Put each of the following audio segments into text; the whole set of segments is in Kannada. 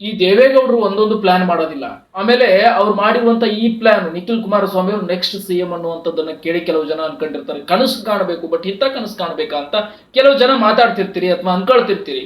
ಈ ದೇವೇಗೌಡರು ಒಂದೊಂದು ಪ್ಲಾನ್ ಮಾಡೋದಿಲ್ಲ. ಆಮೇಲೆ ಅವ್ರು ಮಾಡಿರುವಂತ ಈ ಪ್ಲಾನ್ ನಿಖಿಲ್ ಕುಮಾರಸ್ವಾಮಿ ಅವರು ನೆಕ್ಸ್ಟ್ ಸಿಎಂ ಅನ್ನುವಂಥದ್ದನ್ನ ಕೇಳಿ ಕೆಲವು ಜನ ಅನ್ಕೊಂಡಿರ್ತಾರೆ. ಕನಸು ಕಾಣಬೇಕು, ಬಟ್ ಇಂಥ ಕನಸು ಕಾಣಬೇಕಾ ಅಂತ ಕೆಲವು ಜನ ಮಾತಾಡ್ತಿರ್ತೀರಿ ಅಥವಾ ಅನ್ಕೊಳ್ತಿರ್ತೀರಿ.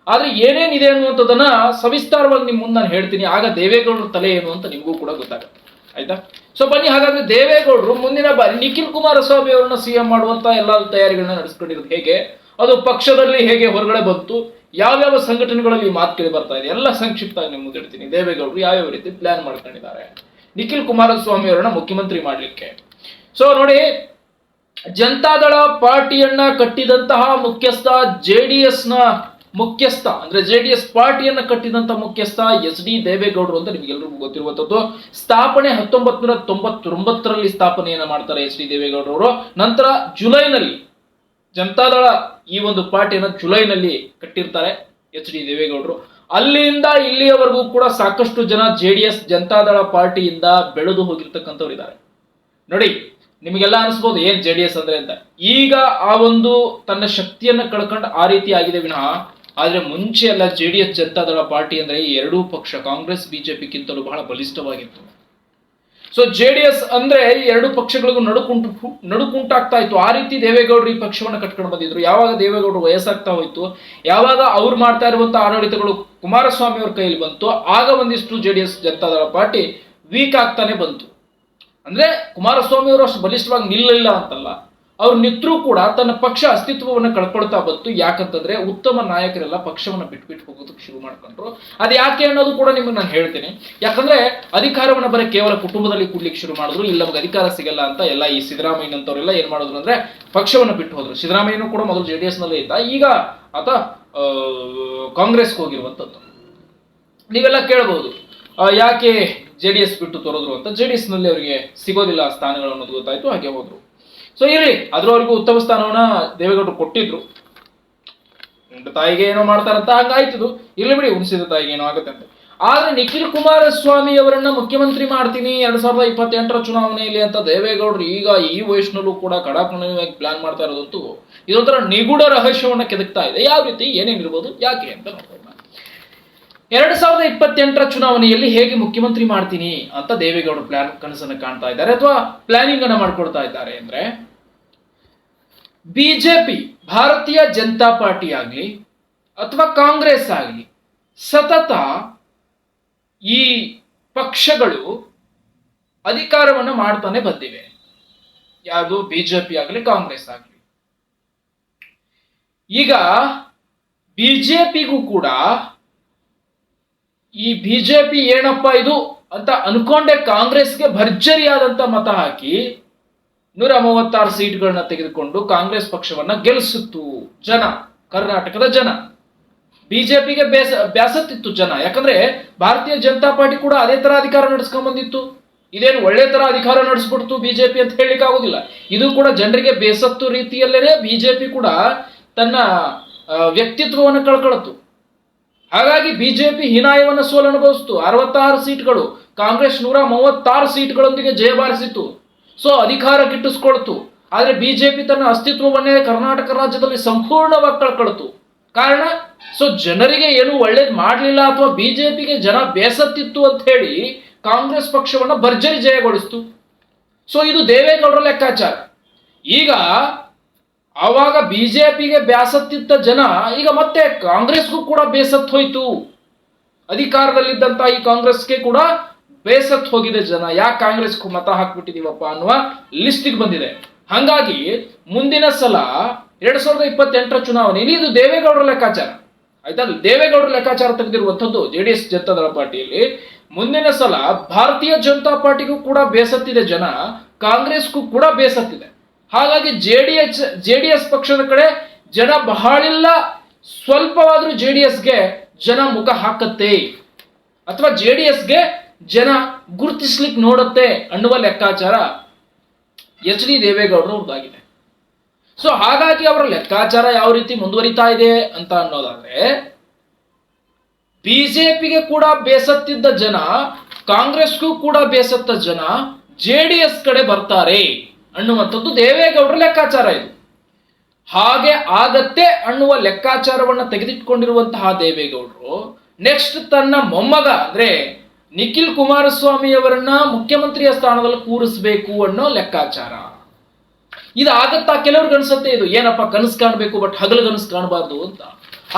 ಆದ್ರೆ ಏನೇನಿದೆ ಅನ್ನುವಂಥದ್ದನ್ನ ಸವಿಸ್ತಾರವಾಗಿ ನಿಮ್ ಮುಂದೆ ನಾನು ಹೇಳ್ತೀನಿ. ಆಗ ದೇವೇಗೌಡರ ತಲೆ ಏನು ಅಂತ ನಿಮಗೂ ಕೂಡ ಗೊತ್ತಾಗುತ್ತೆ. ಆಯ್ತಾ? ಸೊ ಬನ್ನಿ, ಹಾಗಾದ್ರೆ ದೇವೇಗೌಡರು ಮುಂದಿನ ಬಾರಿ ನಿಖಿಲ್ ಕುಮಾರಸ್ವಾಮಿ ಅವರನ್ನ ಸಿಎಂ ಮಾಡುವಂತ ಎಲ್ಲಾ ತಯಾರಿಗಳನ್ನ ನಡೆಸ್ಕೊಂಡಿರೋದು ಹೇಗೆ, ಅದು ಪಕ್ಷದಲ್ಲಿ ಹೇಗೆ ಹೊರಗಡೆ ಬಂತು, ಯಾವ್ಯಾವ ಸಂಘಟನೆಗಳಲ್ಲಿ ಮಾತು ಕೇಳಿ ಬರ್ತಾ ಇದೆ, ಎಲ್ಲ ಸಂಕ್ಷಿಪ್ತ ನಿಮ್ಮ ಮುಂದೆ ಹೇಳ್ತೀನಿ. ದೇವೇಗೌಡರು ಯಾವ್ಯಾವ ರೀತಿ ಪ್ಲಾನ್ ಮಾಡ್ಕೊಂಡಿದ್ದಾರೆ ನಿಖಿಲ್ ಕುಮಾರಸ್ವಾಮಿ ಅವರನ್ನ ಮುಖ್ಯಮಂತ್ರಿ ಮಾಡ್ಲಿಕ್ಕೆ. ಸೊ ನೋಡಿ, ಜನತಾದಳ ಪಾರ್ಟಿಯನ್ನ ಕಟ್ಟಿದಂತಹ ಮುಖ್ಯಸ್ಥ, ಜೆಡಿಎಸ್ ನ ಮುಖ್ಯಸ್ಥ, ಅಂದ್ರೆ ಜೆಡಿಎಸ್ ಪಾರ್ಟಿಯನ್ನ ಕಟ್ಟಿದಂತ ಮುಖ್ಯಸ್ಥ ಎಚ್.ಡಿ. ದೇವೇಗೌಡರು ಅಂತ ನಿಮಗೆಲ್ಲರಿಗೂ ಗೊತ್ತಿರುವಂತದ್ದು. ಸ್ಥಾಪನೆ 1999ರಲ್ಲಿ ಸ್ಥಾಪನೆಯನ್ನ ಮಾಡ್ತಾರೆ ಎಚ್.ಡಿ. ದೇವೇಗೌಡರವರು. ನಂತರ ಜುಲೈನಲ್ಲಿ ಜನತಾದಳ ಈ ಒಂದು ಪಾರ್ಟಿಯನ್ನ ಜುಲೈನಲ್ಲಿ ಕಟ್ಟಿರ್ತಾರೆ ಎಚ್.ಡಿ. ದೇವೇಗೌಡರು. ಅಲ್ಲಿಂದ ಇಲ್ಲಿಯವರೆಗೂ ಕೂಡ ಸಾಕಷ್ಟು ಜನ ಜೆಡಿಎಸ್ ಜನತಾದಳ ಪಾರ್ಟಿಯಿಂದ ಬೆಳೆದು ಹೋಗಿರ್ತಕ್ಕಂಥವ್ರು ಇದ್ದಾರೆ. ನೋಡಿ, ನಿಮಗೆಲ್ಲ ಅನಿಸ್ಬೋದು ಏನ್ ಜೆಡಿಎಸ್ ಅಂದ್ರೆ ಅಂತ. ಈಗ ಆ ಒಂದು ತನ್ನ ಶಕ್ತಿಯನ್ನ ಕಳ್ಕೊಂಡು ಆ ರೀತಿ ಆಗಿದೆ ವಿನಃ, ಆದ್ರೆ ಮುಂಚೆ ಎಲ್ಲ ಜೆಡಿಎಸ್ ಜನತಾದಳ ಪಾರ್ಟಿ ಅಂದ್ರೆ ಈ ಎರಡೂ ಪಕ್ಷ ಕಾಂಗ್ರೆಸ್ ಬಿಜೆಪಿಗಿಂತಲೂ ಬಹಳ ಬಲಿಷ್ಠವಾಗಿತ್ತು. ಸೊ ಜೆಡಿಎಸ್ ಅಂದ್ರೆ ಈ ಎರಡು ಪಕ್ಷಗಳಿಗೂ ನಡುಕುಂಟಾಗ್ತಾ ಇತ್ತು. ಆ ರೀತಿ ದೇವೇಗೌಡರು ಈ ಪಕ್ಷವನ್ನ ಕಟ್ಕೊಂಡು ಬಂದಿದ್ರು. ಯಾವಾಗ ದೇವೇಗೌಡರು ವಯಸ್ಸಾಗ್ತಾ ಹೋಯ್ತು, ಯಾವಾಗ ಅವ್ರು ಮಾಡ್ತಾ ಇರುವಂತಹ ಆಡಳಿತಗಳು ಕುಮಾರಸ್ವಾಮಿ ಅವ್ರ ಕೈಯಲ್ಲಿ ಬಂತು, ಆಗ ಒಂದಿಷ್ಟು ಜೆಡಿಎಸ್ ಜನತಾದಳ ಪಾರ್ಟಿ ವೀಕ್ ಆಗ್ತಾನೆ ಬಂತು. ಅಂದ್ರೆ ಕುಮಾರಸ್ವಾಮಿ ಅವರು ಅಷ್ಟು ಬಲಿಷ್ಠವಾಗಿ ನಿಲ್ಲಲಿಲ್ಲ ಅಂತಲ್ಲ, ಅವ್ರು ನಿತ್ರೂ ಕೂಡ ತನ್ನ ಪಕ್ಷ ಅಸ್ತಿತ್ವವನ್ನು ಕಳ್ಕೊಳ್ತಾ ಬಂತು. ಯಾಕಂತಂದ್ರೆ ಉತ್ತಮ ನಾಯಕರೆಲ್ಲ ಪಕ್ಷವನ್ನ ಬಿಟ್ಬಿಟ್ಟು ಹೋಗೋದಕ್ಕೆ ಶುರು ಮಾಡ್ಕೊಂಡ್ರು. ಅದು ಯಾಕೆ ಅನ್ನೋದು ಕೂಡ ನಿಮಗೆ ನಾನು ಹೇಳ್ತೀನಿ. ಯಾಕಂದ್ರೆ ಅಧಿಕಾರವನ್ನ ಬರೀ ಕೇವಲ ಕುಟುಂಬದಲ್ಲಿ ಕೂಡ್ಲಿಕ್ಕೆ ಶುರು ಮಾಡಿದ್ರು, ಇಲ್ಲ ನಮಗೆ ಅಧಿಕಾರ ಸಿಗಲ್ಲ ಅಂತ ಎಲ್ಲ ಈ ಸಿದ್ದರಾಮಯ್ಯನಂತವರೆಲ್ಲ ಏನ್ ಮಾಡಿದ್ರು ಅಂದ್ರೆ ಪಕ್ಷವನ್ನ ಬಿಟ್ಟು ಹೋದ್ರು. ಸಿದ್ದರಾಮಯ್ಯನೂ ಕೂಡ ಮೊದಲು ಜೆಡಿಎಸ್ ನಲ್ಲೇ ಇದ್ದ, ಈಗ ಆತ ಕಾಂಗ್ರೆಸ್ಗೆ ಹೋಗಿರುವಂತದ್ದು. ನೀವೆಲ್ಲ ಕೇಳಬಹುದು ಯಾಕೆ ಜೆಡಿಎಸ್ ಬಿಟ್ಟು ತೊರೆದ್ರು ಅಂತ. ಜೆಡಿಎಸ್ ನಲ್ಲಿ ಅವರಿಗೆ ಸಿಗೋದಿಲ್ಲ ಸ್ಥಾನಗಳು ಅನ್ನೋದು ಗೊತ್ತಾಯ್ತು, ಹಾಗೆ ಹೋದ್ರು. ಸೊ ಇರ್ಲಿ, ಅದ್ರವರೆಗೂ ಉತ್ತಮ ಸ್ಥಾನವನ್ನ ದೇವೇಗೌಡರು ಕೊಟ್ಟಿದ್ರು. ತಾಯಿಗೆ ಏನೋ ಮಾಡ್ತಾರಂತ ಹಂಗಾಯ್ತಿದ್ದು, ಇರ್ಲಿ ಬಿಡಿ, ಉಣಿಸಿದ ತಾಯಿಗೆ ಏನೋ ಆಗುತ್ತೆ ಅಂತ. ಆದ್ರೆ ನಿಖಿಲ್ ಕುಮಾರಸ್ವಾಮಿ ಅವರನ್ನ ಮುಖ್ಯಮಂತ್ರಿ ಮಾಡ್ತೀನಿ 2028ರ ಚುನಾವಣೆಯಲ್ಲಿ ಅಂತ ದೇವೇಗೌಡರು ಈಗ ಈ ವಯಸ್ಸಿನಲ್ಲೂ ಕೂಡ ಕಡಾಖಂಡಿತವಾಗಿ ಪ್ಲಾನ್ ಮಾಡ್ತಾ ಇರೋದಂತೂ ಇದೊಂಥರ ನಿಗೂಢ ರಹಸ್ಯವನ್ನ ಕೆದಕ್ತಾ ಇದೆ. ಯಾವ ರೀತಿ ಏನೇನಿರ್ಬೋದು, ಯಾಕೆ ಅಂತ ನೋಡೋಣ. 2028ರ ಚುನಾವಣೆಯಲ್ಲಿ ಹೇಗೆ ಮುಖ್ಯಮಂತ್ರಿ ಮಾಡ್ತೀನಿ ಅಂತ ದೇವೇಗೌಡರು ಕನಸನ್ನು ಕಾಣ್ತಾ ಇದ್ದಾರೆ ಅಥವಾ ಪ್ಲಾನಿಂಗ್ ಅನ್ನ ಮಾಡ್ಕೊಡ್ತಾ ಇದ್ದಾರೆ ಅಂದ್ರೆ, ಬಿಜೆಪಿ ಭಾರತೀಯ ಜನತಾ ಪಾರ್ಟಿ ಆಗ್ಲಿ ಅಥವಾ ಕಾಂಗ್ರೆಸ್ ಆಗ್ಲಿ ಸತತ ಈ ಪಕ್ಷಗಳು ಅಧಿಕಾರವನ್ನ ಮಾಡ್ತಾನೆ ಬಂದಿವೆ. ಯಾವುದು ಬಿಜೆಪಿ ಆಗಲಿ ಕಾಂಗ್ರೆಸ್ ಆಗಲಿ. ಈಗ ಬಿಜೆಪಿಗೂ ಕೂಡ ಈ ಬಿಜೆಪಿ ಏನಪ್ಪ ಇದು ಅಂತ ಅನ್ಕೊಂಡೆ ಕಾಂಗ್ರೆಸ್ಗೆ ಭರ್ಜರಿಯಾದಂತ ಮತ ಹಾಕಿ 136 ಸೀಟ್ಗಳನ್ನ ತೆಗೆದುಕೊಂಡು ಕಾಂಗ್ರೆಸ್ ಪಕ್ಷವನ್ನ ಗೆಲ್ಲಿಸಿತ್ತು ಜನ, ಕರ್ನಾಟಕದ ಜನ. ಬಿಜೆಪಿಗೆ ಬ್ಯಾಸತ್ತಿತ್ತು ಜನ, ಯಾಕಂದ್ರೆ ಭಾರತೀಯ ಜನತಾ ಪಾರ್ಟಿ ಕೂಡ ಅದೇ ತರ ಅಧಿಕಾರ ನಡೆಸ್ಕೊಂಡ್ ಬಂದಿತ್ತು. ಇದೇನು ಒಳ್ಳೆ ತರ ಅಧಿಕಾರ ನಡೆಸ್ಬಿಡ್ತು ಬಿಜೆಪಿ ಅಂತ ಹೇಳಲಿಕ್ಕೆ ಆಗುದಿಲ್ಲ. ಇದು ಕೂಡ ಜನರಿಗೆ ಬೇಸತ್ತು ರೀತಿಯಲ್ಲೇನೆ ಬಿಜೆಪಿ ಕೂಡ ತನ್ನ ವ್ಯಕ್ತಿತ್ವವನ್ನು ಕಳ್ಕೊಳತ್ತು. ಹಾಗಾಗಿ ಬಿಜೆಪಿ ಹೀನಾಯವನ್ನ ಸೋಲು ಅನುಭವಿಸಿತು. 66 ಸೀಟ್ಗಳು, ಕಾಂಗ್ರೆಸ್ 136 ಸೀಟ್ಗಳೊಂದಿಗೆ ಜಯಬಾರಿಸಿತು. ಸೊ ಅಧಿಕಾರ ಗಿಟ್ಟಿಸ್ಕೊಳ್ತು. ಆದ್ರೆ ಬಿಜೆಪಿ ತನ್ನ ಅಸ್ತಿತ್ವವನ್ನೇ ಕರ್ನಾಟಕ ರಾಜ್ಯದಲ್ಲಿ ಸಂಪೂರ್ಣವಾಗಿ ಕಳ್ಕೊಳ್ತು. ಕಾರಣ, ಸೊ ಜನರಿಗೆ ಏನು ಒಳ್ಳೇದು ಮಾಡಲಿಲ್ಲ ಅಥವಾ ಬಿಜೆಪಿಗೆ ಜನ ಬೇಸತ್ತಿತ್ತು ಅಂತ ಹೇಳಿ ಕಾಂಗ್ರೆಸ್ ಪಕ್ಷವನ್ನ ಭರ್ಜರಿ ಜಯಗೊಳಿಸ್ತು. ಸೊ ಇದು ದೇವೇಗೌಡರ ಲೆಕ್ಕಾಚಾರ. ಈಗ ಆವಾಗ ಬಿಜೆಪಿಗೆ ಬೇಸತ್ತಿದ್ದ ಜನ ಈಗ ಮತ್ತೆ ಕಾಂಗ್ರೆಸ್ಗೂ ಕೂಡ ಬೇಸತ್ತು ಹೋಯ್ತು. ಅಧಿಕಾರದಲ್ಲಿದ್ದಂತ ಈ ಕಾಂಗ್ರೆಸ್ಗೆ ಕೂಡ ಬೇಸತ್ತು ಹೋಗಿದೆ ಜನ. ಯಾಕೆ ಕಾಂಗ್ರೆಸ್ಗೂ ಮತ ಹಾಕ್ಬಿಟ್ಟಿದೀವಪ್ಪ ಅನ್ನುವ ಲಿಸ್ಟಿಗೆ ಬಂದಿದೆ. ಹಾಗಾಗಿ ಮುಂದಿನ ಸಲ 2028ರ ಚುನಾವಣೆಯಲ್ಲಿ ಇದು ದೇವೇಗೌಡರ ಲೆಕ್ಕಾಚಾರ. ಆಯ್ತಾ? ದೇವೇಗೌಡರ ಲೆಕ್ಕಾಚಾರ ತೆಗೆದಿರುವಂತದ್ದು ಜೆಡಿಎಸ್ ಜನತಾದಳ ಪಾರ್ಟಿಯಲ್ಲಿ. ಮುಂದಿನ ಸಲ ಭಾರತೀಯ ಜನತಾ ಪಾರ್ಟಿಗೂ ಕೂಡ ಬೇಸತ್ತಿದೆ ಜನ, ಕಾಂಗ್ರೆಸ್ಗೂ ಕೂಡ ಬೇಸತ್ತಿದೆ. ಹಾಗಾಗಿ ಜೆಡಿಎಸ್ ಪಕ್ಷದ ಕಡೆ ಜನ ಬಹಳಿಲ್ಲ, ಸ್ವಲ್ಪವಾದ್ರೂ ಜೆಡಿಎಸ್ಗೆ ಜನ ಮುಖ ಹಾಕತ್ತೆ ಅಥವಾ ಜೆಡಿಎಸ್ಗೆ ಜನ ಗುರುತಿಸ್ಲಿಕ್ಕೆ ನೋಡುತ್ತೆ ಅನ್ನುವ ಲೆಕ್ಕಾಚಾರ ಎಚ್.ಡಿ. ದೇವೇಗೌಡರವ್ರದ್ದಾಗಿದೆ. ಸೊ ಹಾಗಾಗಿ ಅವರ ಲೆಕ್ಕಾಚಾರ ಯಾವ ರೀತಿ ಮುಂದುವರಿತಾ ಇದೆ ಅಂತ ಅನ್ನೋದಾದ್ರೆ, ಬಿಜೆಪಿಗೆ ಕೂಡ ಬೇಸತ್ತಿದ್ದ ಜನ, ಕಾಂಗ್ರೆಸ್ಗೂ ಕೂಡ ಬೇಸತ್ತ ಜನ ಜೆಡಿಎಸ್ ಕಡೆ ಬರ್ತಾರೆ ಅನ್ನುವಂಥದ್ದು ದೇವೇಗೌಡರ ಲೆಕ್ಕಾಚಾರ ಇದು. ಹಾಗೆ ಆಗತ್ತೆ ಅನ್ನುವ ಲೆಕ್ಕಾಚಾರವನ್ನ ತೆಗೆದಿಟ್ಕೊಂಡಿರುವಂತಹ ದೇವೇಗೌಡರು ನೆಕ್ಸ್ಟ್ ತನ್ನ ಮೊಮ್ಮಗ ಅಂದ್ರೆ ನಿಖಿಲ್ ಕುಮಾರಸ್ವಾಮಿ ಅವರನ್ನ ಮುಖ್ಯಮಂತ್ರಿಯ ಸ್ಥಾನದಲ್ಲಿ ಕೂರಿಸಬೇಕು ಅನ್ನೋ ಲೆಕ್ಕಾಚಾರ. ಇದಾಗತ್ತಾ? ಕೆಲವ್ರಿಗೆ ಅನ್ಸುತ್ತೆ ಇದು ಏನಪ್ಪ ಕನಸು ಕಾಣಬೇಕು ಬಟ್ ಹಗಲು ಕನಸು ಕಾಣಬಾರ್ದು ಅಂತ.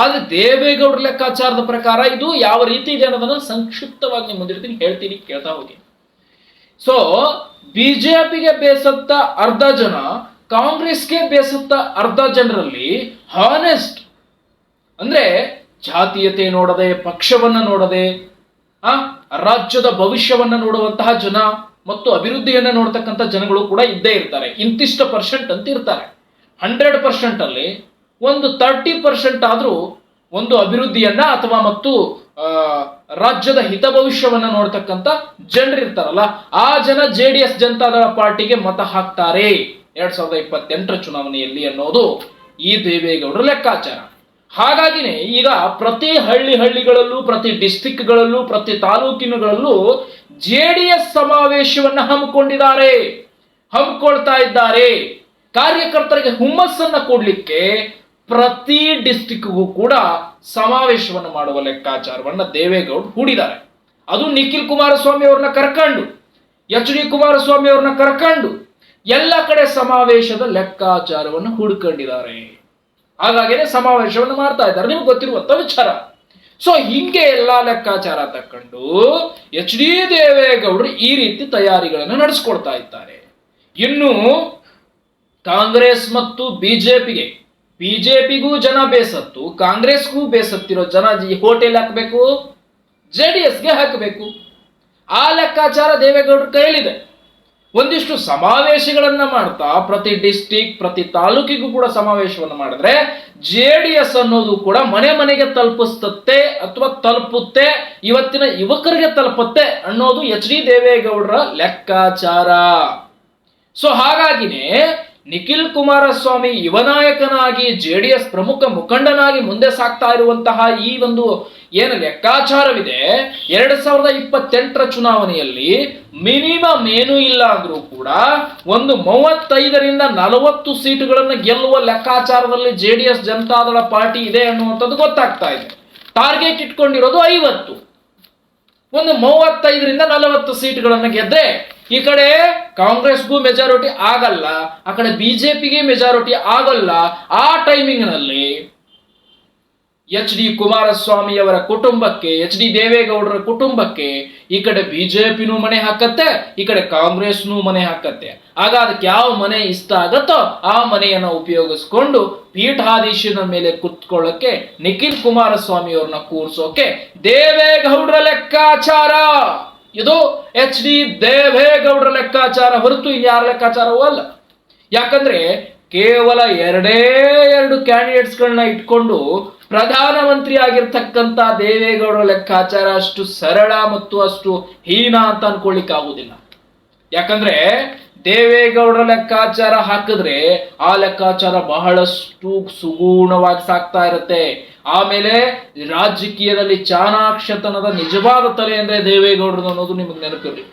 ಆದ್ರೆ ದೇವೇಗೌಡರ ಲೆಕ್ಕಾಚಾರದ ಪ್ರಕಾರ ಇದು ಯಾವ ರೀತಿ ಇದೆ ಅನ್ನೋದನ್ನ ಸಂಕ್ಷಿಪ್ತವಾಗಿ ನಿಮ್ಮ ಮುಂದಿರ್ತೀನಿ, ಹೇಳ್ತೀನಿ, ಕೇಳ್ತಾ ಹೋಗಿ. ಸೊ ಬಿಜೆಪಿಗೆ ಬೇಸತ್ತ ಅರ್ಧ ಜನ, ಕಾಂಗ್ರೆಸ್ಗೆ ಬೇಸತ್ತ ಅರ್ಧ ಜನರಲ್ಲಿ ಹಾನೆಸ್ಟ್ ಅಂದ್ರೆ ಜಾತೀಯತೆ ನೋಡದೆ, ಪಕ್ಷವನ್ನ ನೋಡದೆ, ರಾಜ್ಯದ ಭವಿಷ್ಯವನ್ನ ನೋಡುವಂತಹ ಜನ ಮತ್ತು ಅಭಿವೃದ್ಧಿಯನ್ನ ನೋಡ್ತಕ್ಕಂಥ ಜನಗಳು ಕೂಡ ಇದ್ದೇ ಇರ್ತಾರೆ. ಇಂತಿಷ್ಟ ಪರ್ಸೆಂಟ್ ಅಂತ ಇರ್ತಾರೆ. 100% ಅಲ್ಲಿ ಒಂದು 30% ಆದ್ರೂ ಒಂದು ಅಭಿವೃದ್ಧಿಯನ್ನ ಅಥವಾ ಮತ್ತು ರಾಜ್ಯದ ಹಿತ ಭವಿಷ್ಯವನ್ನ ನೋಡ್ತಕ್ಕಂಥ ಜನರು ಇರ್ತಾರಲ್ಲ, ಆ ಜನ JDS ಜನತಾದಳ ಪಾರ್ಟಿಗೆ ಮತ ಹಾಕ್ತಾರೆ 2028 ಚುನಾವಣೆಯಲ್ಲಿ ಅನ್ನೋದು ಈ ದೇವೇಗೌಡರ ಲೆಕ್ಕಾಚಾರ. ಹಾಗಾಗಿನೇ ಈಗ ಪ್ರತಿ ಹಳ್ಳಿಗಳಲ್ಲೂ, ಪ್ರತಿ ಡಿಸ್ಟಿಕ್ಗಳಲ್ಲೂ, ಪ್ರತಿ ತಾಲೂಕಿನಗಳಲ್ಲೂ JDS ಸಮಾವೇಶವನ್ನ ಹಮ್ಮಿಕೊಳ್ತಾ ಇದ್ದಾರೆ. ಕಾರ್ಯಕರ್ತರಿಗೆ ಹುಮ್ಮಸ್ಸನ್ನ ಕೊಡ್ಲಿಕ್ಕೆ ಪ್ರತಿ ಡಿಸ್ಟಿಕ್ಗೂ ಕೂಡ ಸಮಾವೇಶವನ್ನು ಮಾಡುವ ಲೆಕ್ಕಾಚಾರವನ್ನ ದೇವೇಗೌಡ ಹೂಡಿದ್ದಾರೆ. ಅದು ನಿಖಿಲ್ ಕುಮಾರಸ್ವಾಮಿ ಅವ್ರನ್ನ ಕರ್ಕೊಂಡು, HD ಕುಮಾರಸ್ವಾಮಿ ಅವ್ರನ್ನ ಕರ್ಕೊಂಡು ಎಲ್ಲ ಕಡೆ ಸಮಾವೇಶದ ಲೆಕ್ಕಾಚಾರವನ್ನು ಹುಡ್ಕೊಂಡಿದ್ದಾರೆ. ಹಾಗಾಗಿನೇ ಸಮಾವೇಶವನ್ನು ಮಾಡ್ತಾ ಇದ್ದಾರೆ, ನಿಮ್ಗೆ ಗೊತ್ತಿರುವಂತ ವಿಚಾರ. ಸೊ ಹಿಂಗೆ ಎಲ್ಲಾ ಲೆಕ್ಕಾಚಾರ ತಕ್ಕೊಂಡು HD ದೇವೇಗೌಡರು ಈ ರೀತಿ ತಯಾರಿಗಳನ್ನು ನಡೆಸ್ಕೊಳ್ತಾ ಇದ್ದಾರೆ. ಇನ್ನು ಕಾಂಗ್ರೆಸ್ ಮತ್ತು ಬಿಜೆಪಿಗೂ ಜನ ಬೇಸತ್ತು, ಕಾಂಗ್ರೆಸ್ಗೂ ಬೇಸತ್ತಿರೋ ಜನ ಹೋಟೆಲ್ ಹಾಕಬೇಕು, JDSಗೆ ಹಾಕಬೇಕು. ಆ ಲೆಕ್ಕಾಚಾರ ದೇವೇಗೌಡರ ಕೈಯಲ್ಲಿದೆ. ಒಂದಿಷ್ಟು ಸಮಾವೇಶಗಳನ್ನ ಮಾಡ್ತಾ ಪ್ರತಿ ಡಿಸ್ಟಿಕ್, ಪ್ರತಿ ತಾಲೂಕಿಗೂ ಕೂಡ ಸಮಾವೇಶವನ್ನು ಮಾಡಿದ್ರೆ JDS ಅನ್ನೋದು ಕೂಡ ಮನೆ ಮನೆಗೆ ತಲುಪುತ್ತೆ, ಇವತ್ತಿನ ಯುವಕರಿಗೆ ತಲುಪುತ್ತೆ ಅನ್ನೋದು HD ದೇವೇಗೌಡರ ಲೆಕ್ಕಾಚಾರ. ಸೊ ಹಾಗಾಗಿನೇ ನಿಖಿಲ್ ಕುಮಾರಸ್ವಾಮಿ ಯುವ ನಾಯಕನಾಗಿ JDS ಪ್ರಮುಖ ಮುಖಂಡನಾಗಿ ಮುಂದೆ ಸಾಗ್ತಾ ಇರುವಂತಹ ಈ ಒಂದು ಏನು ಲೆಕ್ಕಾಚಾರವಿದೆ, 2028 ಚುನಾವಣೆಯಲ್ಲಿ ಮಿನಿಮಮ್ ಏನೂ ಇಲ್ಲ ಅಂದ್ರೂ ಕೂಡ ಒಂದು 35ರಿಂದ 40 ಸೀಟುಗಳನ್ನು ಗೆಲ್ಲುವ ಲೆಕ್ಕಾಚಾರದಲ್ಲಿ JDS ಜನತಾದಳ ಪಾರ್ಟಿ ಇದೆ ಅನ್ನುವಂಥದ್ದು ಗೊತ್ತಾಗ್ತಾ ಇದೆ. ಟಾರ್ಗೆಟ್ ಇಟ್ಕೊಂಡಿರೋದು 50. ಒಂದು 35ರಿಂದ 40 ಸೀಟುಗಳನ್ನು ಗೆದ್ರೆ ಈ ಕಡೆ ಕಾಂಗ್ರೆಸ್ಗೂ ಮೆಜಾರಿಟಿ ಆಗಲ್ಲ, ಆ ಕಡೆ ಬಿಜೆಪಿಗೆ ಮೆಜಾರಿಟಿ ಆಗಲ್ಲ. ಆ ಟೈಮಿಂಗ್ ನಲ್ಲಿ HD ಕುಮಾರಸ್ವಾಮಿ ಅವರ ಕುಟುಂಬಕ್ಕೆ, HD ದೇವೇಗೌಡರ ಕುಟುಂಬಕ್ಕೆ ಈ ಕಡೆ ಬಿಜೆಪಿನೂ ಮನೆ ಹಾಕತ್ತೆ, ಈ ಕಡೆ ಕಾಂಗ್ರೆಸ್ನೂ ಮನೆ ಹಾಕತ್ತೆ. ಆಗ ಅದಕ್ಕೆ ಯಾವ ಮನೆ ಇಷ್ಟ ಆಗತ್ತೋ ಆ ಮನೆಯನ್ನ ಉಪಯೋಗಿಸ್ಕೊಂಡು ಪೀಠಾಧೀಶನ ಮೇಲೆ ಕುತ್ಕೊಳ್ಳಕ್ಕೆ ನಿಖಿಲ್ ಕುಮಾರಸ್ವಾಮಿ ಅವ್ರನ್ನ ಕೂರ್ಸೋಕೆ ದೇವೇಗೌಡರ ಲೆಕ್ಕಾಚಾರ. ಇದು HD ದೇವೇಗೌಡರ ಲೆಕ್ಕಾಚಾರ ಹೊರತು ಇನ್ಯಾರ ಲೆಕ್ಕಾಚಾರವೂ ಅಲ್ಲ. ಯಾಕಂದ್ರೆ ಕೇವಲ 2 ಕ್ಯಾಂಡಿಡೇಟ್ಸ್ಗಳನ್ನ ಇಟ್ಕೊಂಡು ಪ್ರಧಾನಮಂತ್ರಿ ಆಗಿರ್ತಕ್ಕಂಥ ದೇವೇಗೌಡರ ಲೆಕ್ಕಾಚಾರ ಅಷ್ಟು ಸರಳ ಮತ್ತು ಅಷ್ಟು ಹೀನ ಅಂತ ಅನ್ಕೊಳ್ಳಿಕ್ ಆಗುದಿಲ್ಲ. ಯಾಕಂದ್ರೆ ದೇವೇಗೌಡರ ಲೆಕ್ಕಾಚಾರ ಹಾಕಿದ್ರೆ ಆ ಲೆಕ್ಕಾಚಾರ ಬಹಳಷ್ಟು ಸುಗೂಣವಾಗಿ ಸಾಕ್ತಾ ಇರುತ್ತೆ. ಆಮೇಲೆ ರಾಜಕೀಯದಲ್ಲಿ ಚಾಣಾಕ್ಷತನದ ನಿಜವಾದ ತಲೆ ಅಂದ್ರೆ ದೇವೇಗೌಡರು ಅನ್ನೋದು ನಿಮಗೆ ನೆನಪಿರಲಿ.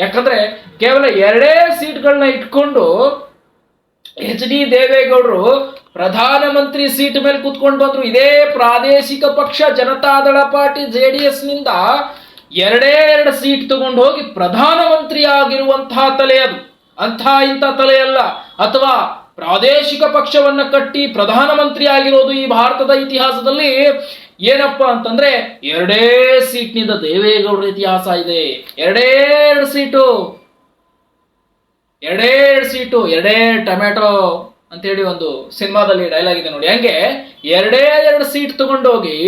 ಯಾಕಂದ್ರೆ ಕೇವಲ 2 ಸೀಟ್ಗಳನ್ನ ಇಟ್ಕೊಂಡು HD ದೇವೇಗೌಡರು ಪ್ರಧಾನಮಂತ್ರಿ ಸೀಟ್ ಮೇಲೆ ಕೂತ್ಕೊಂಡು ಬಂದ್ರು. ಇದೇ ಪ್ರಾದೇಶಿಕ ಪಕ್ಷ ಜನತಾದಳ ಪಾರ್ಟಿ JDS ನಿಂದ 2 ಸೀಟ್ ತಗೊಂಡು ಹೋಗಿ ಪ್ರಧಾನಮಂತ್ರಿ ಆಗಿರುವಂತಹ ತಲೆ ಅದು, ಇಂಥ ತಲೆ ಅಲ್ಲ. ಅಥವಾ ಪ್ರಾದೇಶಿಕ ಪಕ್ಷವನ್ನ ಕಟ್ಟಿ ಪ್ರಧಾನಮಂತ್ರಿ ಆಗಿರೋದು ಈ ಭಾರತದ ಇತಿಹಾಸದಲ್ಲಿ ಏನಪ್ಪಾ ಅಂತಂದ್ರೆ 2 ಸೀಟ್ನಿಂದ ದೇವೇಗೌಡರ ಇತಿಹಾಸ ಇದೆ. 2 ಸೀಟು 2 ಟೊಮ್ಯಾಟೊ ಅಂತೇಳಿ ಒಂದು ಸಿನಿಮಾದಲ್ಲಿ ಡೈಲಾಗ್ ಇದೆ ನೋಡಿ. ಹಂಗೆ 2 ಸೀಟ್ ತಗೊಂಡೋಗಿ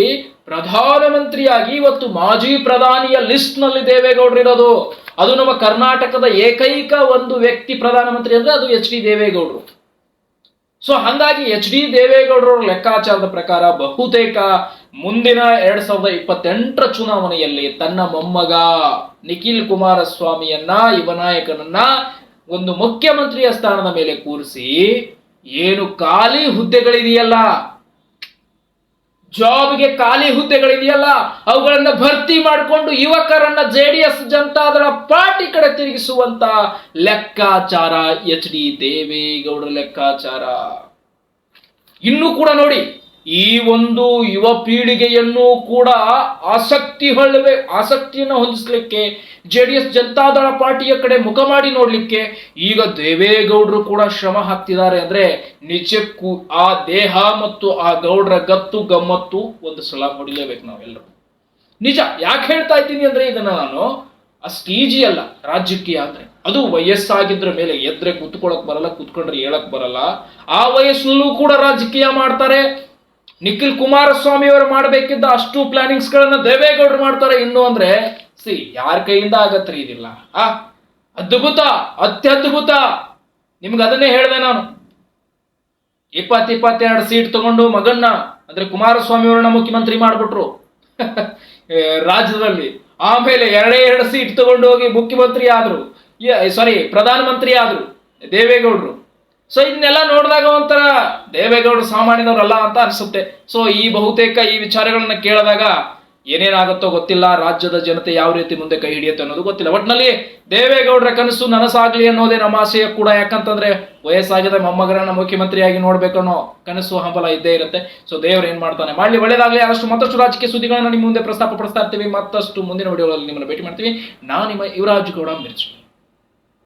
ಪ್ರಧಾನಮಂತ್ರಿಯಾಗಿ ಇವತ್ತು ಮಾಜಿ ಪ್ರಧಾನಿಯ ಲಿಸ್ಟ್ ನಲ್ಲಿ ದೇವೇಗೌಡರು ಇರೋದು. ಅದು ನಮ್ಮ ಕರ್ನಾಟಕದ ಏಕೈಕ ಒಂದು ವ್ಯಕ್ತಿ ಪ್ರಧಾನಮಂತ್ರಿ ಅಂದ್ರೆ ಅದು HD ದೇವೇಗೌಡರು. ಸೊ ಹಾಗಾಗಿ HD ದೇವೇಗೌಡರ ಲೆಕ್ಕಾಚಾರದ ಪ್ರಕಾರ ಬಹುತೇಕ ಮುಂದಿನ 2028 ಚುನಾವಣೆಯಲ್ಲಿ ತನ್ನ ಮೊಮ್ಮಗ ನಿಖಿಲ್ ಕುಮಾರಸ್ವಾಮಿಯನ್ನ, ಯುವ ನಾಯಕನನ್ನ ಒಂದು ಮುಖ್ಯಮಂತ್ರಿಯ ಸ್ಥಾನದ ಮೇಲೆ ಕೂರಿಸಿ ಏನು ಖಾಲಿ ಹುದ್ದೆಗಳಿದೆಯಲ್ಲ, ಜಾಬ್ಗೆ ಖಾಲಿ ಹುದ್ದೆಗಳಿದೆಯಲ್ಲ, ಅವುಗಳನ್ನ ಭರ್ತಿ ಮಾಡಿಕೊಂಡು ಯುವಕರನ್ನ JDS ಜನತಾದಳ ಪಾರ್ಟಿ ಕಡೆ ತಿರುಗಿಸುವಂತ ಲೆಕ್ಕಾಚಾರ HD ದೇವೇಗೌಡರ ಲೆಕ್ಕಾಚಾರ. ಇನ್ನು ಕೂಡ ನೋಡಿ, ಈ ಒಂದು ಯುವ ಪೀಳಿಗೆಯನ್ನು ಕೂಡ ಆಸಕ್ತಿಯನ್ನು ಹೊಂದಿಸ್ಲಿಕ್ಕೆ ಜೆಡಿಎಸ್ ಜನತಾದಳ ಪಾರ್ಟಿಯ ಕಡೆ ಮುಖ ಮಾಡಿ ನೋಡ್ಲಿಕ್ಕೆ ಈಗ ದೇವೇಗೌಡರು ಕೂಡ ಶ್ರಮ ಹಾಕ್ತಿದ್ದಾರೆ ಅಂದ್ರೆ ನಿಜಕ್ಕೂ ಆ ದೇಹ ಮತ್ತು ಆ ಗೌಡ್ರ ಗತ್ತು ಗಮ್ಮತ್ತು ಒಂದು ಸಲ ಹೊಡಿಲೇಬೇಕು ನಾವೆಲ್ಲರೂ. ನಿಜ ಯಾಕೆ ಹೇಳ್ತಾ ಇದ್ದೀನಿ ಅಂದ್ರೆ ಇದನ್ನ ನಾನು ಅಷ್ಟು ಈಜಿ ಅಲ್ಲ ರಾಜಕೀಯ ಅಂದ್ರೆ. ಅದು ವಯಸ್ಸಾಗಿದ್ರ ಮೇಲೆ ಎದ್ರೆ ಕೂತ್ಕೊಳಕ್ ಬರಲ್ಲ, ಕೂತ್ಕೊಂಡ್ರೆ ಹೇಳಕ್ ಬರಲ್ಲ. ಆ ವಯಸ್ಸಿನಲ್ಲೂ ಕೂಡ ರಾಜಕೀಯ ಮಾಡ್ತಾರೆ. ನಿಖಿಲ್ ಕುಮಾರಸ್ವಾಮಿ ಅವರು ಮಾಡಬೇಕಿದ್ದ ಅಷ್ಟು ಪ್ಲಾನಿಂಗ್ಸ್ ಗಳನ್ನ ದೇವೇಗೌಡರು ಮಾಡ್ತಾರೆ. ಇನ್ನು ಅಂದ್ರೆ ಯಾರ ಕೈಯಿಂದ ಆಗತ್ರಿ ಇದಿಲ್ಲ. ಅದ್ಭುತ, ಅತ್ಯದ್ಭುತ. ನಿಮ್ಗೆ ಅದನ್ನೇ ಹೇಳಿದೆ ನಾನು. 22 ಸೀಟ್ ತಗೊಂಡು ಮಗನ್ನ ಅಂದ್ರೆ ಕುಮಾರಸ್ವಾಮಿ ಅವರನ್ನ ಮುಖ್ಯಮಂತ್ರಿ ಮಾಡ್ಬಿಟ್ರು ರಾಜ್ಯದಲ್ಲಿ. ಆಮೇಲೆ 2 ಸೀಟ್ ತಗೊಂಡು ಹೋಗಿ ಮುಖ್ಯಮಂತ್ರಿ ಆದ್ರು, ಪ್ರಧಾನಮಂತ್ರಿ ಆದ್ರು ದೇವೇಗೌಡರು. ಸೊ ಇದನ್ನೆಲ್ಲ ನೋಡಿದಾಗ ಒಂಥರ ದೇವೇಗೌಡರು ಸಾಮಾನ್ಯದವರಲ್ಲ ಅಂತ ಅನ್ಸುತ್ತೆ. ಸೊ ಈ ಬಹುತೇಕ ಈ ವಿಚಾರಗಳನ್ನ ಕೇಳಿದಾಗ ಏನೇನಾಗುತ್ತೋ ಗೊತ್ತಿಲ್ಲ. ರಾಜ್ಯದ ಜನತೆ ಯಾವ ರೀತಿ ಮುಂದೆ ಕೈ ಹಿಡಿಯುತ್ತೆ ಅನ್ನೋದು ಗೊತ್ತಿಲ್ಲ. ಒಟ್ಟಿನಲ್ಲಿ ದೇವೇಗೌಡರ ಕನಸು ನನಸಾಗ್ಲಿ ಅನ್ನೋದೇ ನಮ್ಮ ಆಶಯ ಕೂಡ. ಯಾಕಂತಂದ್ರೆ ವಯಸ್ಸಾಗಿದೆ, ಮೊಮ್ಮಗರನ್ನ ಮುಖ್ಯಮಂತ್ರಿಯಾಗಿ ನೋಡ್ಬೇಕನ್ನೋ ಕನಸು ಹಂಬಲ ಇದ್ದೇ ಇರುತ್ತೆ. ಸೊ ದೇವ್ರು ಏನ್ ಮಾಡ್ತಾನೆ ಮಾಡ್ಲಿ, ಒಳ್ಳೇದಾಗ್ಲಿ. ಆದಷ್ಟು ಮತ್ತಷ್ಟು ರಾಜಕೀಯ ಸುದ್ದಿಗಳನ್ನ ನಿಮ್ಮ ಮುಂದೆ ಪ್ರಸ್ತಾಪ ಪಡಿಸ್ತಾ ಇರ್ತೀವಿ. ಮತ್ತಷ್ಟು ಮುಂದಿನ ವಿಡಿಯೋಗಳಲ್ಲಿ ನಿಮ್ಮನ್ನು ಭೇಟಿ ಮಾಡ್ತೀವಿ. ನಾನು ನಿಮ್ಮ ಯುವರಾಜ್ ಗೌಡ ಮಿರ್ಚಿ.